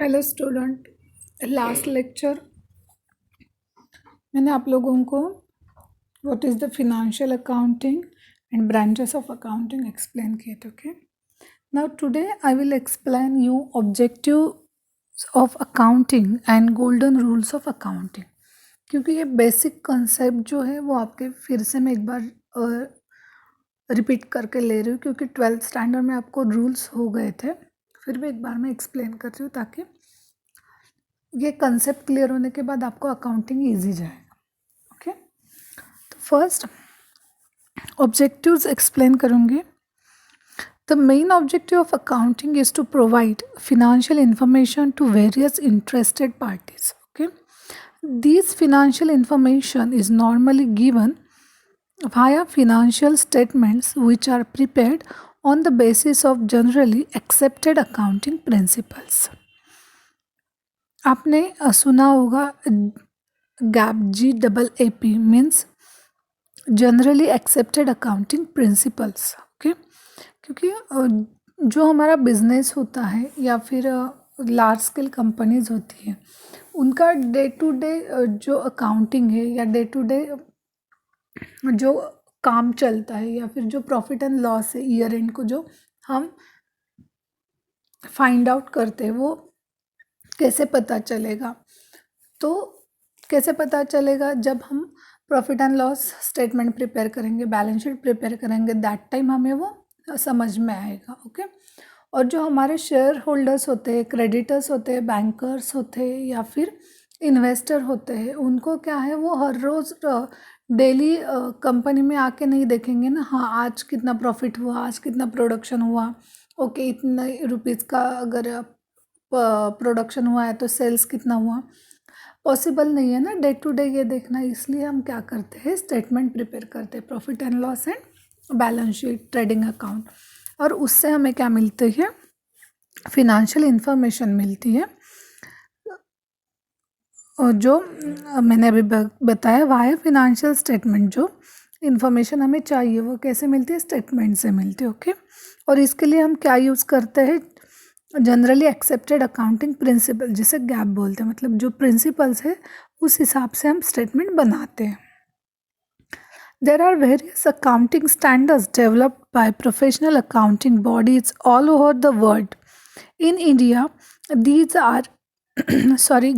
Hello student. Last lecture मैंने आप लोगों को what is the financial accounting and branches of accounting explain किए थे। Okay, now today I will explain you objectives of accounting and golden rules of accounting. क्योंकि ये basic concept जो है वो आपके फिर से मैं एक बार रिपीट करके ले रही हूँ, क्योंकि 12th स्टैंडर्ड में आपको रूल्स हो गए थे। फिर भी एक बार मैं एक्सप्लेन करती हूँ ताकि ये कंसेप्ट क्लियर होने के बाद आपको अकाउंटिंग इजी जाएगा। ओके, तो फर्स्ट ऑब्जेक्टिव्स एक्सप्लेन करूँगी। The main objective of accounting is to provide financial information to various interested parties. Okay, these financial information is normally given via financial statements which are prepared on the basis of generally accepted accounting principles. आपने सुना होगा gap, GAAP means generally accepted accounting principles. Okay, क्योंकि जो हमारा business होता है या फिर लार्ज स्केल कंपनीज होती हैं, उनका डे टू डे जो अकाउंटिंग है या डे टू डे जो काम चलता है या फिर जो प्रॉफिट एंड लॉस है ईयर एंड को जो हम फाइंड आउट करते हैं, वो कैसे पता चलेगा? तो कैसे पता चलेगा? जब हम profit and loss statement prepare करेंगे, बैलेंस शीट प्रिपेयर करेंगे, दैट टाइम हमें वो समझ में आएगा। ओके, और जो हमारे शेयर होल्डर्स होते हैं, क्रेडिटर्स होते हैं, बैंकर्स होते हैं या फिर इन्वेस्टर होते हैं, उनको क्या है, वो हर रोज़ डेली कंपनी में आके नहीं देखेंगे ना, हाँ आज कितना प्रॉफिट हुआ, आज कितना प्रोडक्शन हुआ, ओके इतने रुपीज़ का अगर प्रोडक्शन हुआ है तो सेल्स कितना हुआ, पॉसिबल नहीं है ना डे टू डे ये देखना। इसलिए हम क्या करते हैं, स्टेटमेंट प्रिपेयर करते हैं, profit and loss and balance sheet, trading account, और उससे हमें क्या मिलती है, फिनेंशियल इंफॉर्मेशन मिलती है। और जो मैंने अभी बताया वाया फिनेंशियल स्टेटमेंट, जो इन्फॉर्मेशन हमें चाहिए वो कैसे मिलती है, स्टेटमेंट से मिलती है। ओके, और इसके लिए हम क्या यूज़ करते हैं, जनरली एक्सेप्टेड अकाउंटिंग प्रिंसिपल, जिसे गैप बोलते हैं, मतलब जो प्रिंसिपल्स है उस हिसाब से हम स्टेटमेंट बनाते हैं। There are various accounting standards developed by professional accounting bodies all over the world. In India these are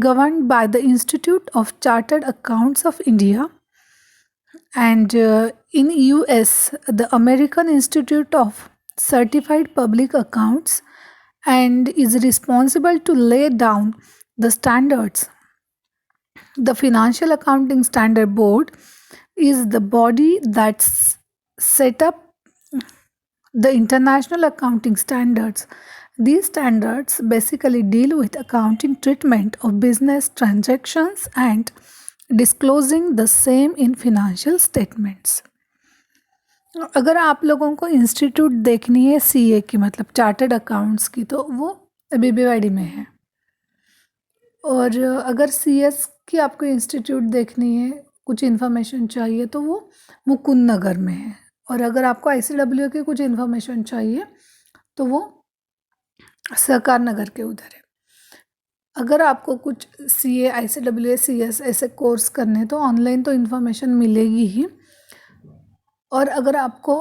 governed by the Institute of Chartered Accounts of India, and in US the American Institute of Certified Public Accounts, and is responsible to lay down the standards. The Financial Accounting Standard Board is the body that set up the international accounting standards. These standards basically deal with accounting treatment of business transactions and disclosing the same in financial statements. अगर आप लोगों को institute देखनी है CA की, मतलब chartered accounts की, तो वो BBYD में है। और अगर CS की आपको इंस्टीट्यूट देखनी है, कुछ इन्फॉर्मेशन चाहिए, तो वो मुकुंद नगर में है। और अगर आपको ICW की कुछ इन्फॉर्मेशन चाहिए तो वो सहकार नगर के उधर है। अगर आपको कुछ CA, ICW, CS ऐसे कोर्स करने तो ऑनलाइन तो इन्फॉर्मेशन मिलेगी ही, और अगर आपको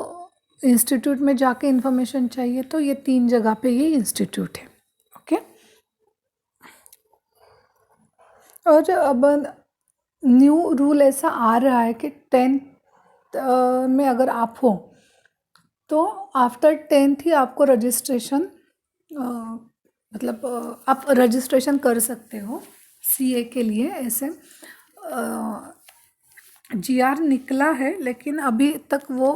इंस्टीट्यूट में जाके इन्फॉर्मेशन चाहिए तो ये 3 जगह पे ये इंस्टीट्यूट है। ओके, और अब न्यू रूल ऐसा आ रहा है कि 10th में अगर आप हो तो आफ्टर 10th ही आपको रजिस्ट्रेशन, मतलब आप रजिस्ट्रेशन कर सकते हो CA के लिए। ऐसे GR निकला है, लेकिन अभी तक वो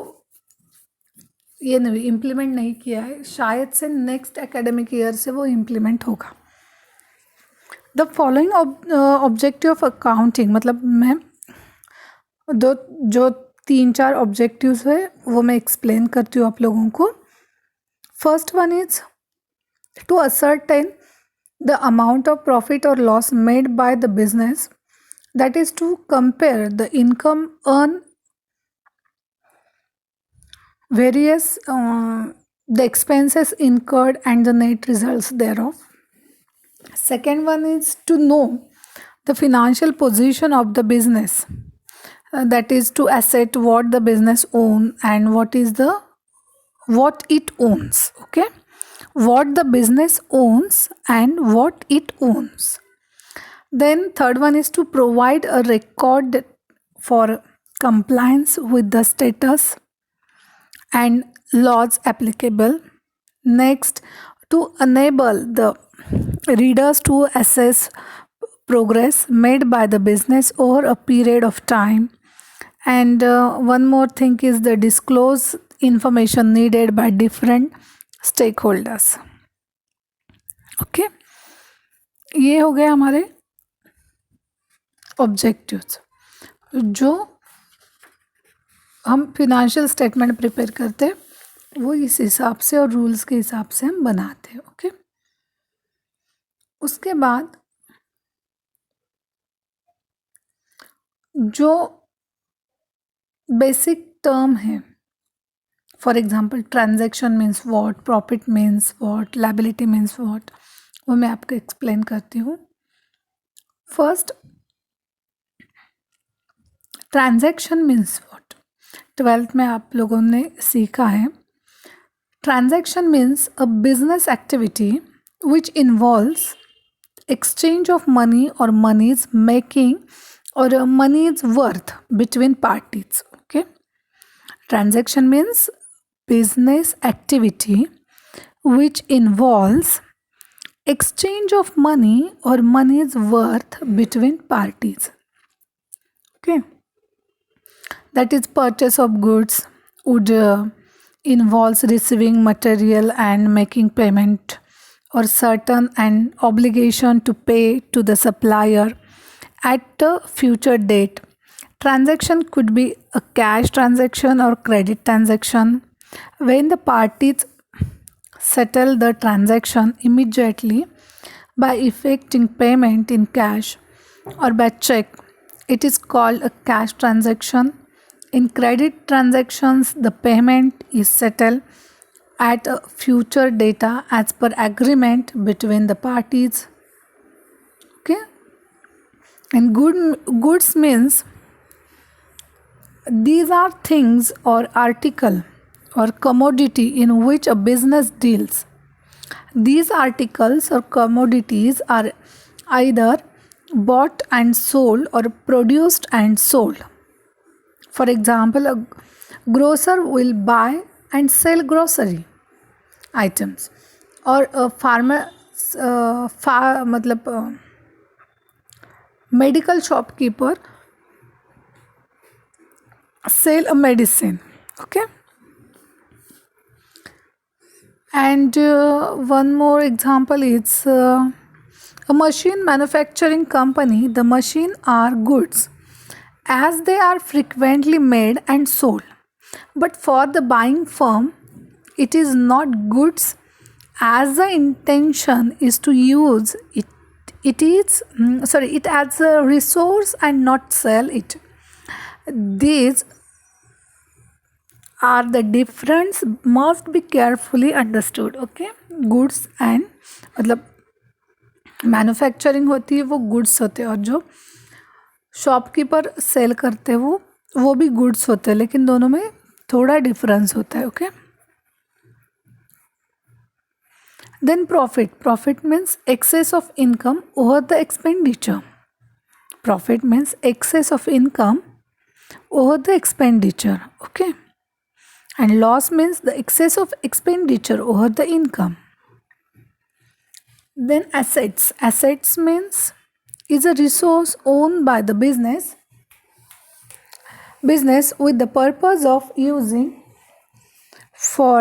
ये नहीं इम्प्लीमेंट नहीं किया है, शायद से नेक्स्ट एकेडमिक ईयर से वो इम्प्लीमेंट होगा। The following objective of accounting, मतलब मैं जो 3-4 ऑब्जेक्टिव्स है वो मैं एक्सप्लेन करती हूँ आप लोगों को। First one is to ascertain the amount of profit or loss made by the business, that is to compare the income earned, the expenses incurred and the net results thereof. Second one is to know the financial position of the business. That is to asset what the business own and what it owns. Okay, what the business owns and what it owns. Then third one is to provide a record for compliance with the status and laws applicable. Next, to enable the readers to assess progress made by the business over a period of time. And one more thing is the disclose information needed by different stakeholders. Okay, ये हो गए हमारे objectives जो हम financial statement prepare करते हैं वो इस हिसाब से और रूल्स के हिसाब से हम बनाते हैं. ओके, उसके बाद जो बेसिक टर्म है, for example transaction means what, profit means what, liability means what, वो मैं आपको एक्सप्लेन करती हूँ. First, transaction means what 12th में आप लोगों ने सीखा है. Transaction means a business activity which involves exchange of money or money's making or money's worth between parties. Okay, transaction means business activity which involves exchange of money or money's worth between parties. Okay, that is purchase of goods would involves receiving material and making payment or certain and obligation to pay to the supplier at a future date. Transaction could be a cash transaction or credit transaction. When the parties settle the transaction immediately by effecting payment in cash or by check, it is called a cash transaction. In credit transactions, the payment is settled at a future data as per agreement between the parties. Okay, and goods means these are things or article or commodity in which a business deals. These articles or commodities are either bought and sold or produced and sold. For example, a grocer will buy and sell grocery items, or a farmer मतलब medical shopkeeper sell a medicine. Okay, and one more example is a machine manufacturing company. The machine are goods as they are frequently made and sold, but for the buying firm it is not goods as the intention is to use it. It is it as a resource and not sell it. These are the difference must be carefully understood. Okay, goods and मतलब manufacturing होती है वो goods होते हैं और जो shopkeeper cell करते हैं वो भी गुड्स होते हैं, लेकिन दोनों में थोड़ा डिफरेंस होता है. Okay, then profit means excess of income over the expenditure. Profit means excess of income over the expenditure. Okay, and loss means the excess of expenditure over the income. Then assets means is a resource owned by the business with the purpose of using for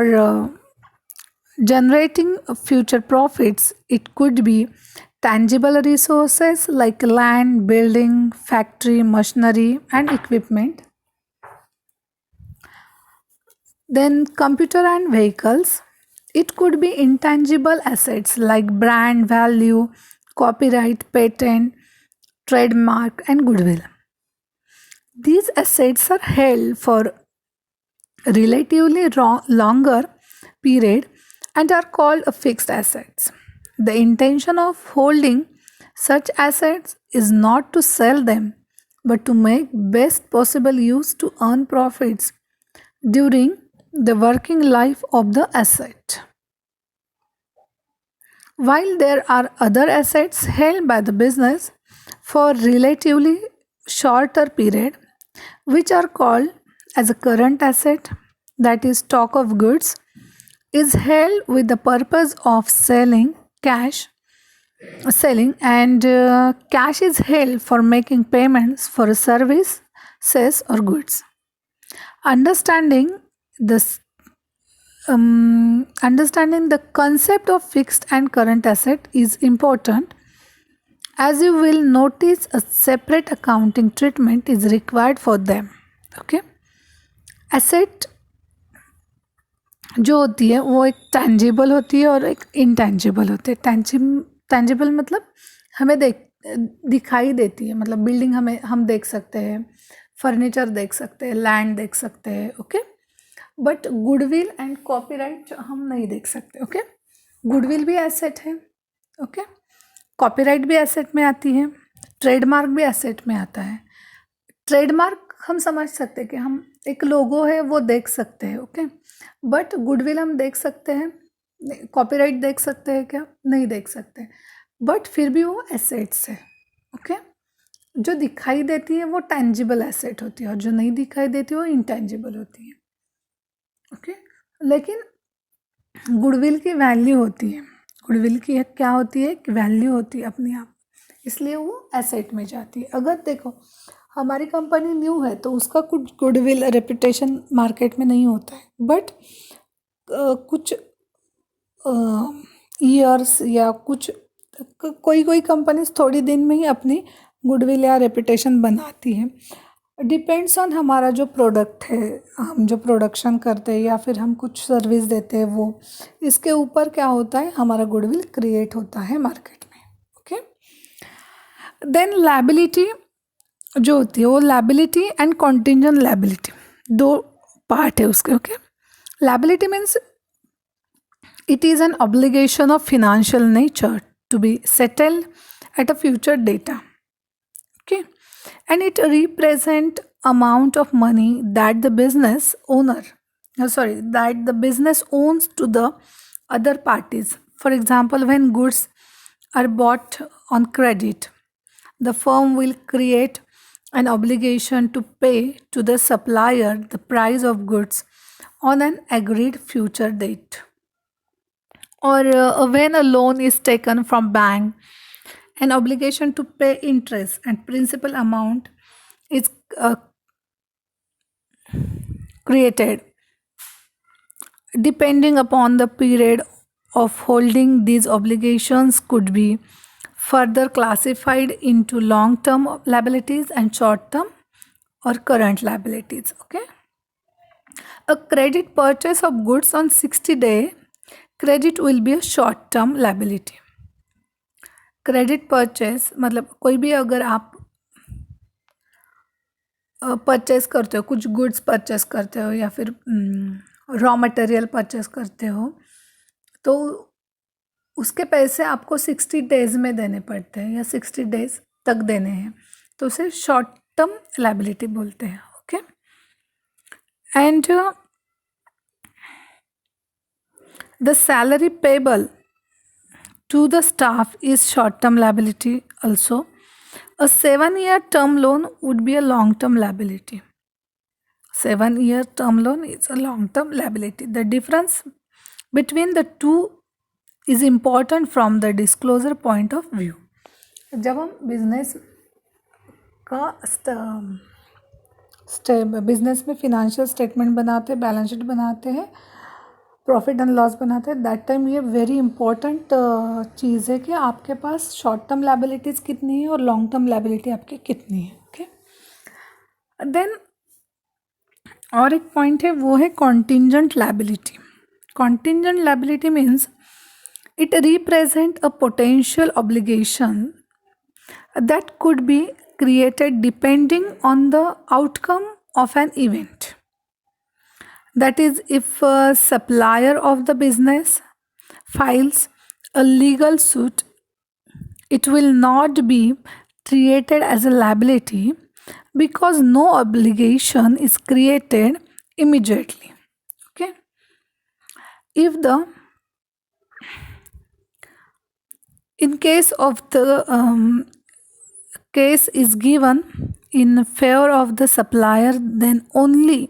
generating future profits. It could be tangible resources like land, building, factory, machinery and equipment. Then computer and vehicles. It could be intangible assets like brand value, copyright, patent, trademark and goodwill. These assets are held for relatively longer period and are called fixed assets. The intention of holding such assets is not to sell them, but to make best possible use to earn profits during the working life of the asset. While there are other assets held by the business for relatively shorter period, which are called as a current asset, that is stock of goods, is held with the purpose of selling, and cash is held for making payments for services or goods. Understanding this understanding the concept of fixed and current asset is important, as you will notice a separate accounting treatment is required for them. Okay, asset जो होती है वो एक tangible होती है और एक intangible होती है. टैंजिबल मतलब हमें दिखाई देती है, मतलब बिल्डिंग हम देख सकते हैं, फर्नीचर देख सकते हैं, लैंड देख सकते हैं. Okay, but goodwill and copyright हम नहीं देख सकते. ओके, गुडविल भी एसेट है. ओके, कॉपीराइट भी एसेट में आती है, ट्रेडमार्क भी एसेट में आता है. ट्रेडमार्क हम समझ सकते हैं कि हम एक लोगो है वो देख सकते हैं. ओके, बट गुडविल हम देख सकते हैं, कॉपीराइट देख सकते हैं क्या? नहीं देख सकते, बट फिर भी वो एसेट्स है. ओके, जो दिखाई देती है वो टैंजिबल एसेट होती है और जो नहीं दिखाई देती वो इंटैंजिबल होती है. ओके, लेकिन गुडविल की वैल्यू होती है. गुडविल की क्या होती है? वैल्यू होती है अपने आप, इसलिए वो एसेट में जाती है. अगर देखो हमारी कंपनी न्यू है तो उसका कुछ गुडविल रेपुटेशन मार्केट में नहीं होता है, बट कुछ ईयर्स या कुछ कोई कंपनीज थोड़ी दिन में ही अपनी गुडविल या रेपुटेशन बनाती है. डिपेंड्स ऑन हमारा जो प्रोडक्ट है, हम जो प्रोडक्शन करते हैं या फिर हम कुछ सर्विस देते हैं, वो इसके ऊपर क्या होता है, हमारा गुडविल क्रिएट होता है मार्केट में. ओके, देन लायबिलिटी जो होती है वो लायबिलिटी एंड कॉन्टिंजेंट लायबिलिटी दो पार्ट है उसके. Okay, liability means it is an obligation of financial nature to be settled at a future data. Okay, and it represent amount of money that the business owns to the other parties. For example, when goods are bought on credit, the firm will create an obligation to pay to the supplier the price of goods on an agreed future date. Or when a loan is taken from bank, an obligation to pay interest and principal amount is created. Depending upon the period of holding, these obligations could be further classified into long-term liabilities and short-term or current liabilities. Okay, a credit purchase of goods on 60-day credit will be a short term liability. Credit purchase मतलब कोई भी अगर आप purchase करते हो, कुछ goods purchase करते हो या फिर रॉ मटेरियल परचेस करते हो, तो उसके पैसे आपको 60 डेज में देने पड़ते हैं या 60 डेज तक देने हैं, तो उसे शॉर्ट टर्म लायबिलिटी बोलते हैं. Okay, and the salary payable to the staff is short-term liability also. A 7-year term loan would be a long-term liability. 7-year term loan is a long-term liability. The difference between the two is important from the disclosure point of view. जब हम business में financial statement बनाते हैं, balance sheet बनाते हैं, profit and loss बनाते हैं, that time ये वेरी इंपॉर्टेंट चीज़ है कि आपके पास शॉर्ट टर्म लायबिलिटीज़ कितनी है और लॉन्ग टर्म लायबिलिटी आपकी कितनी है. ओके, देन और एक पॉइंट है वो है contingent liability. Contingent liability means it represent a potential obligation that could be created depending on the outcome of an event. That is, if a supplier of the business files a legal suit, it will not be treated as a liability because no obligation is created immediately. Okay, if the in case of the case is given in favor of the supplier, then only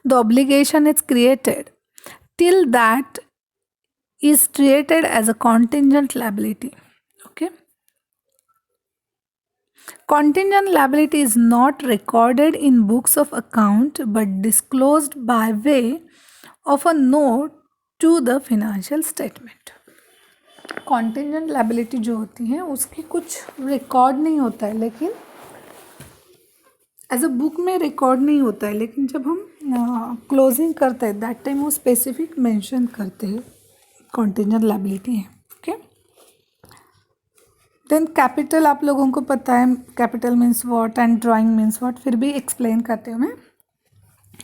the obligation is created. Till that is treated as a contingent liability. Okay, contingent liability is not recorded in books of account but disclosed by way of a note to the financial statement. Contingent liability जो होती है उसकी कुछ record नहीं होता है, लेकिन as a book में रिकॉर्ड नहीं होता है, लेकिन जब हम क्लोजिंग करते हैं दैट टाइम वो स्पेसिफिक मेंशन करते हैं कॉन्टिजेंट लाइबिलिटी है. ओके, देन कैपिटल आप लोगों को पता है capital means what and drawing means what, फिर भी एक्सप्लेन करते हूँ मैं.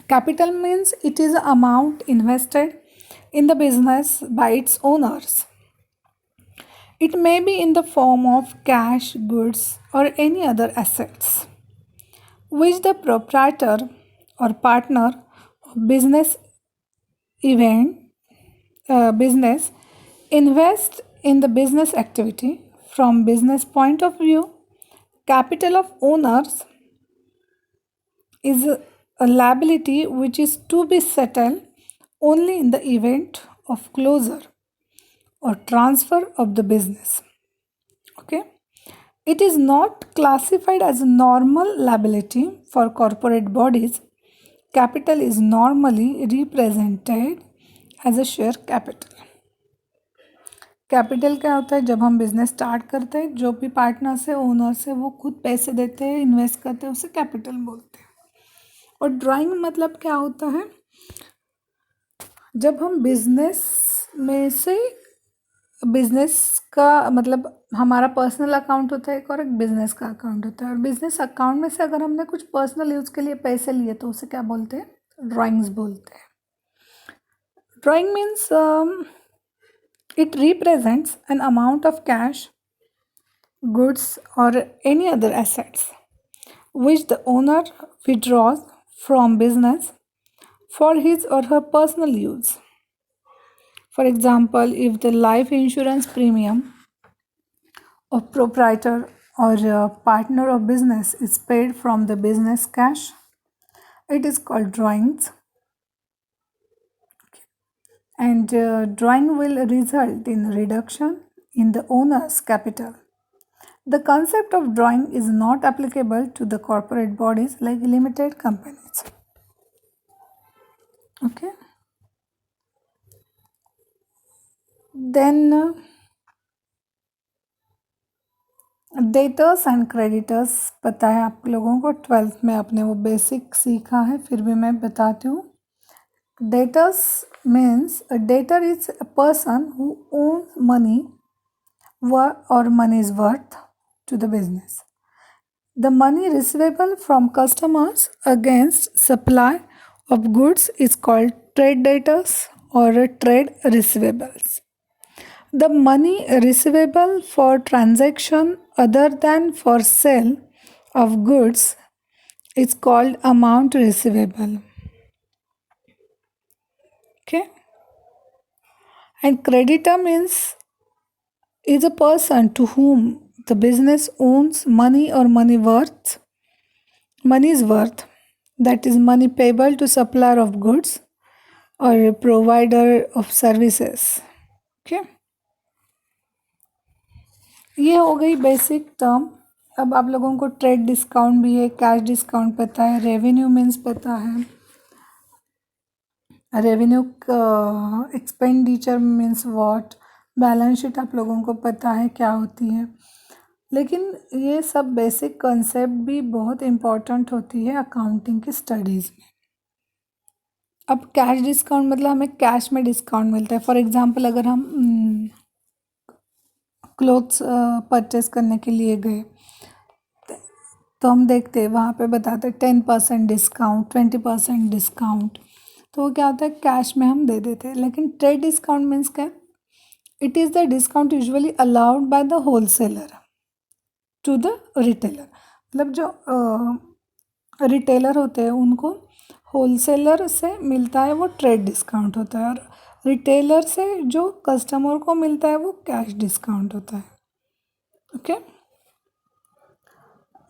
Capital means it is amount invested in the business by its owners. It may be in the form of cash, goods, or any other assets, which the proprietor or partner of business business invest in the business activity. From business point of view, capital of owners is a liability which is to be settled only in the event of closure or transfer of the business. Okay, it is not classified as a normal liability for corporate bodies. Capital is normally represented as a share capital. Capital क्या होता है? जब हम business start करते हैं, जो भी partners है, ओनर्स है, वो खुद पैसे देते हैं, इन्वेस्ट करते हैं, उसे कैपिटल बोलते हैं. और ड्राइंग मतलब क्या होता है? जब हम बिजनेस में से बिजनेस का मतलब हमारा पर्सनल अकाउंट होता है एक और एक बिजनेस का अकाउंट होता है, और बिजनेस अकाउंट में से अगर हमने कुछ पर्सनल यूज़ के लिए पैसे लिए तो उसे क्या बोलते हैं? ड्राइंग्स बोलते हैं. Drawing means it represents an amount of cash, goods, or any other assets which the owner withdraws from business for his or her personal use. For example, if the life insurance premium of proprietor or partner of business is paid from the business cash, it is called drawings. And drawing will result in reduction in the owner's capital. The concept of drawing is not applicable to the corporate bodies like limited companies. Okay. Then debtors and creditors पता है आप लोगों को, 12th में आपने वो basic सीखा है, फिर भी मैं बताती हूँ. Debtors means a debtor is a person who owns money or money's worth to the business. The money receivable from customers against supply of goods is called trade debtors or trade receivables. The money receivable for transaction other than for sale of goods is called amount receivable. Okay, and creditor means is a person to whom the business owns money or money's worth, that is money payable to supplier of goods or a provider of services. Okay, ये हो गई basic term. अब आप लोगों को trade discount भी है, cash discount पता है, रेवेन्यू मीन्स पता है, revenue expenditure means what, balance sheet आप लोगों को पता है क्या होती है. लेकिन ये सब बेसिक कंसेप्ट भी बहुत इम्पॉर्टेंट होती है अकाउंटिंग की स्टडीज़ में. अब कैश डिस्काउंट मतलब हमें कैश में डिस्काउंट मिलता है. फॉर एग्जांपल अगर हम क्लोथ्स परचेस करने के लिए गए तो हम देखते हैं वहाँ पे बताते हैं 10% डिस्काउंट, 20% डिस्काउंट, तो वो क्या होता है कैश में हम दे देते हैं. लेकिन ट्रेड डिस्काउंट मीन्स क्या? It is the discount usually allowed by the wholesaler to the retailer. मतलब जो रिटेलर होते हैं उनको होलसेलर से मिलता है वो ट्रेड डिस्काउंट होता है, और रिटेलर से जो कस्टमर को मिलता है वो कैश डिस्काउंट होता है। ओके,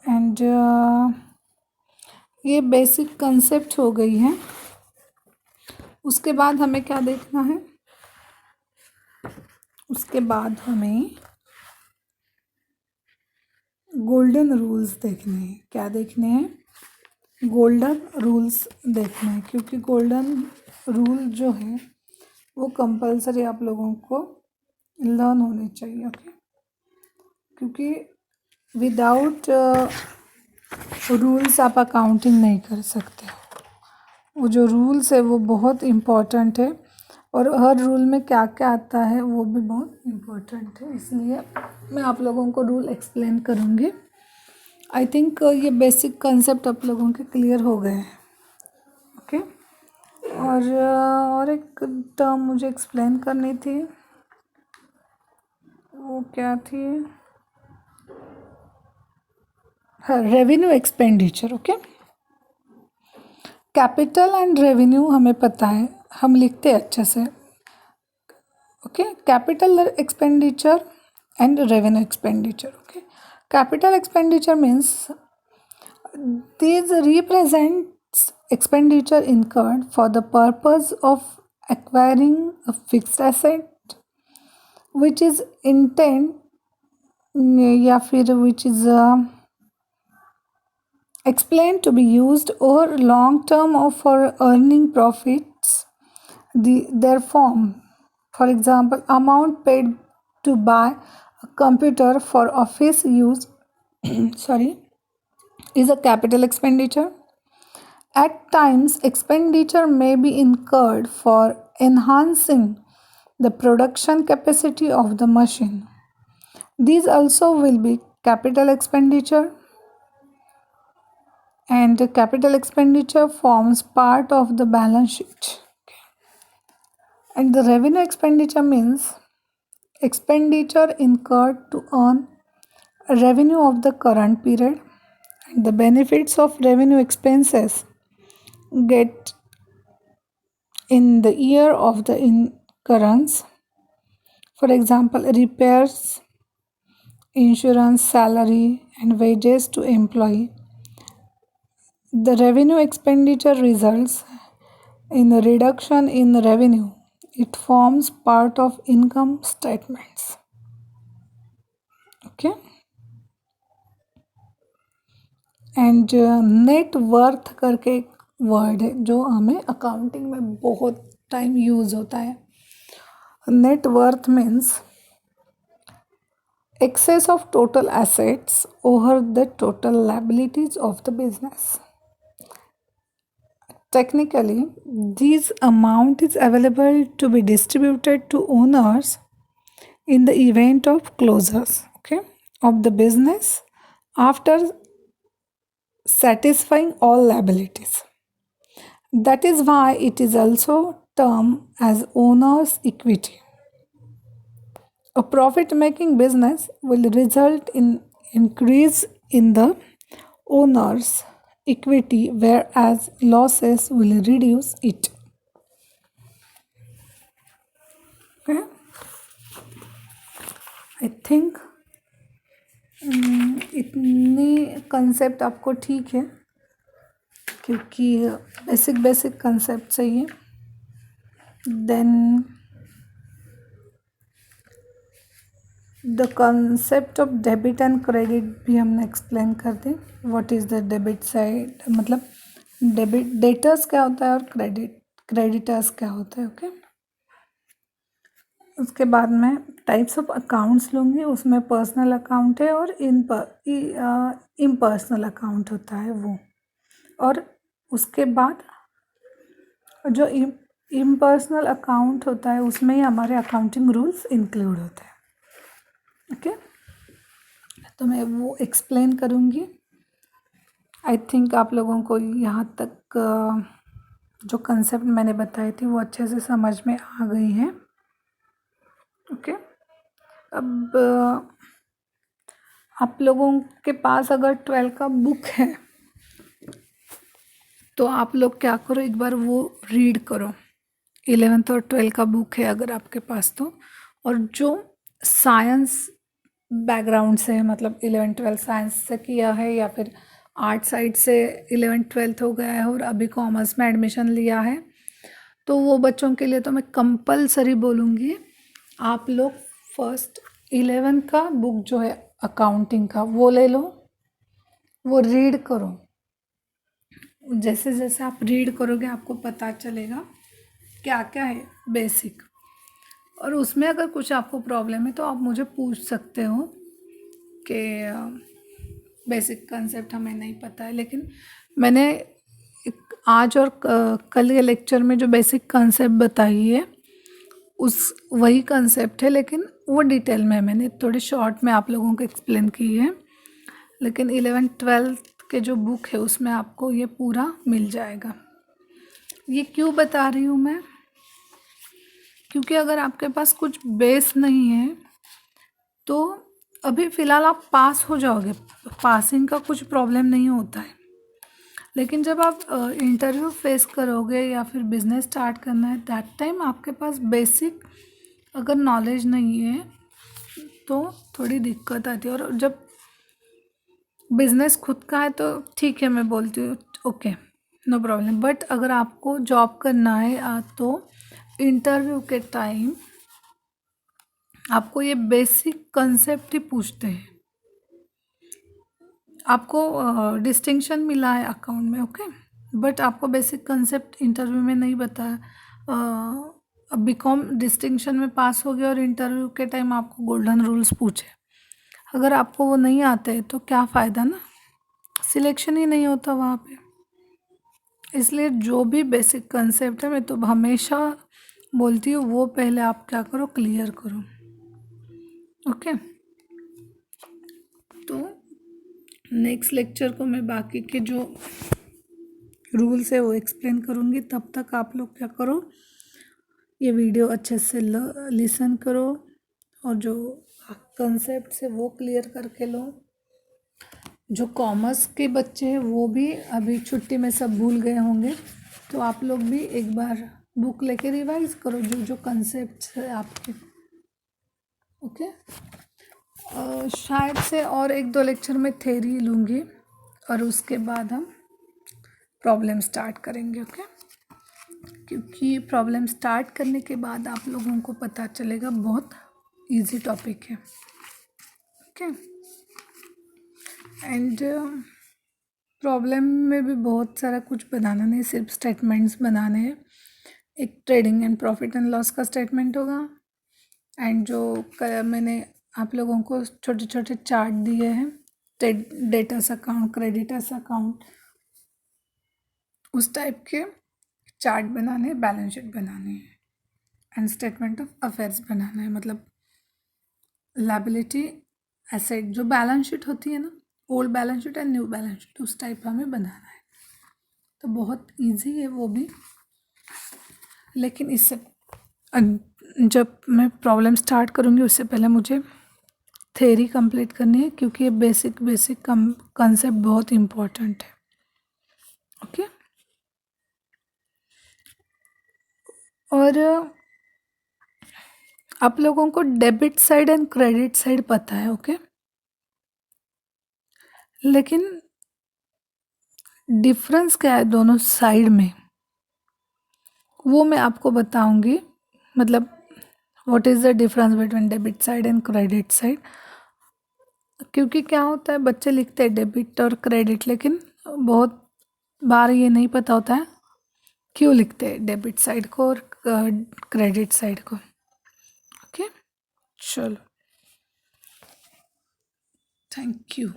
एंड ये बेसिक कंसेप्ट हो गई है। उसके बाद हमें क्या देखना है? उसके बाद हमें गोल्डन रूल्स देखने हैं। क्या देखने हैं? गोल्डन रूल्स देखने हैं, क्योंकि गोल्डन रूल जो है वो कंपलसरी आप लोगों को लर्न होने चाहिए। ओके, क्योंकि विदाउट रूल्स आप अकाउंटिंग नहीं कर सकते। वो जो रूल्स है वो बहुत इम्पोर्टेंट है, और हर रूल में क्या क्या आता है वो भी बहुत इम्पोर्टेंट है। इसलिए मैं आप लोगों को रूल एक्सप्लेन करूँगी। आई थिंक ये बेसिक कंसेप्ट आप लोगों के क्लियर हो गए हैं। ओके, और एक टर्म मुझे एक्सप्लेन करनी थी, वो क्या थी? हाँ, revenue expenditure. Okay, capital and revenue हमें पता है, हम लिखते हैं अच्छे से। Okay, capital expenditure and revenue expenditure. Okay, capital expenditure means these represents expenditure incurred for the purpose of acquiring a fixed asset which is intent या फिर which is explained to be used over long term or for earning profits. Their form, for example, amount paid to buy a computer for office use sorry, is a capital expenditure. At times, expenditure may be incurred for enhancing the production capacity of the machine. These also will be capital expenditure, and the capital expenditure forms part of the balance sheet. And the revenue expenditure means expenditure incurred to earn revenue of the current period, and the benefits of revenue expenses get in the year of the incurrence. For example, repairs, insurance, salary, and wages to employee. The revenue expenditure results in a reduction in revenue. It forms part of income statements. Okay. And net worth करके एक word है जो हमें accounting में बहुत time use होता है। Net worth means excess of total assets over the total liabilities of the business. Technically, this amount is available to be distributed to owners in the event of closures, okay, of the business after satisfying all liabilities. That is why it is also termed as owner's equity. A profit-making business will result in increase in the owner's equity, whereas losses will reduce it. Okay? I think इतनी concept आपको ठीक है, क्योंकि basic concept चाहिए। Then the concept of debit and credit भी हमने explain कर दें। What is the debit side, मतलब डेबिट डेटर्स क्या होता है और क्रेडिटर्स क्या होता है। ओके, उसके बाद में टाइप्स ऑफ अकाउंट्स लूँगी, उसमें पर्सनल अकाउंट है और इम्पर्सनल अकाउंट होता है वो। और उसके बाद जो इम्पर्सनल अकाउंट होता है उसमें ही हमारे अकाउंटिंग रूल्स इंक्लूड होते हैं। ओके, तो मैं वो एक्सप्लेन करूँगी। आई थिंक आप लोगों को यहाँ तक जो कंसेप्ट मैंने बताई थी वो अच्छे से समझ में आ गई है। ओके। अब आप लोगों के पास अगर 12 का बुक है तो आप लोग क्या करो, एक बार वो रीड करो। 11th और 12 का बुक है अगर आपके पास तो। और जो साइंस बैकग्राउंड से है, मतलब 11th-12 साइंस से किया है या फिर आर्ट साइड से 11th-12 हो गया है और अभी कॉमर्स में एडमिशन लिया है, तो वो बच्चों के लिए तो मैं कंपलसरी बोलूँगी आप लोग फर्स्ट 11 का बुक जो है अकाउंटिंग का वो ले लो, वो रीड करो। जैसे जैसे आप रीड करोगे आपको पता चलेगा क्या क्या है बेसिक, और उसमें अगर कुछ आपको प्रॉब्लम है तो आप मुझे पूछ सकते हो कि बेसिक कंसेप्ट हमें नहीं पता है। लेकिन मैंने आज और कल के लेक्चर में जो बेसिक कंसेप्ट बताई है उस वही कंसेप्ट है, लेकिन वो डिटेल में मैंने थोड़े शॉर्ट में आप लोगों को एक्सप्लेन की है। लेकिन 11th-12 के जो बुक है उसमें आपको ये पूरा मिल जाएगा। ये क्यों बता रही हूँ मैं, क्योंकि अगर आपके पास कुछ बेस नहीं है तो अभी फ़िलहाल आप पास हो जाओगे, पासिंग का कुछ प्रॉब्लम नहीं होता है। लेकिन जब आप इंटरव्यू फेस करोगे या फिर बिजनेस स्टार्ट करना है, दैट टाइम आपके पास बेसिक अगर नॉलेज नहीं है तो थोड़ी दिक्कत आती है। और जब बिजनेस खुद का है तो ठीक है, मैं बोलती हूँ ओके नो प्रॉब्लम। बट अगर आपको जॉब करना है तो इंटरव्यू के टाइम आपको ये बेसिक कंसेप्ट ही पूछते हैं। आपको डिस्टिंक्शन मिला है अकाउंट में, ओके, बट आपको बेसिक कंसेप्ट इंटरव्यू में नहीं बताया। अब बीकॉम डिस्टिंक्शन में पास हो गया और इंटरव्यू के टाइम आपको गोल्डन रूल्स पूछे, अगर आपको वो नहीं आते तो क्या फ़ायदा ना, सिलेक्शन ही नहीं होता वहाँ पे। इसलिए जो भी बेसिक कंसेप्ट है मैं तो हमेशा बोलती हूँ वो पहले आप क्या करो, क्लियर करो, ओके। तो नेक्स्ट लेक्चर को मैं बाकी के जो रूल्स है वो एक्सप्लेन करूँगी। तब तक आप लोग क्या करो, ये वीडियो अच्छे से लिसन करो और जो कंसेप्ट है वो क्लियर करके लो। जो कॉमर्स के बच्चे हैं वो भी अभी छुट्टी में सब भूल गए होंगे, तो आप लोग भी एक बार बुक लेके रिवाइज करो जो जो कंसेप्ट है आपके, ओके। शायद से और 1-2 लेक्चर में थ्योरी लूँगी और उसके बाद हम प्रॉब्लम स्टार्ट करेंगे, ओके। क्योंकि प्रॉब्लम स्टार्ट करने के बाद आप लोगों को पता चलेगा बहुत इजी टॉपिक है, ओके। एंड प्रॉब्लम में भी बहुत सारा कुछ बनाना नहीं, सिर्फ स्टेटमेंट्स बनाने हैं। एक trading and profit and loss का स्टेटमेंट होगा, एंड जो मैंने आप लोगों को छोटे छोटे चार्ट दिए हैं, डेटर्स अकाउंट, क्रेडिटर्स अकाउंट, उस टाइप के चार्ट बनाने हैं, बैलेंस शीट बनाने हैं एंड स्टेटमेंट ऑफ अफेयर्स बनाना है। मतलब लायबिलिटी एसेट जो बैलेंस शीट होती है ना, old balance sheet and new balance sheet, उस टाइप हमें बनाना है। तो बहुत इजी है वो भी। लेकिन इससे जब मैं प्रॉब्लम स्टार्ट करूँगी उससे पहले मुझे थ्योरी कंप्लीट करनी है, क्योंकि ये बेसिक कंसेप्ट बहुत इम्पोर्टेंट है, ओके। और आप लोगों को debit side and credit side पता है, ओके। लेकिन डिफरेंस क्या है दोनों साइड में वो मैं आपको बताऊंगी। मतलब what is the difference between debit side and credit side. क्योंकि क्या होता है, बच्चे लिखते हैं डेबिट और क्रेडिट, लेकिन बहुत बार ये नहीं पता होता है क्यों लिखते हैं डेबिट साइड को और क्रेडिट साइड को, ओके। चलो, थैंक यू।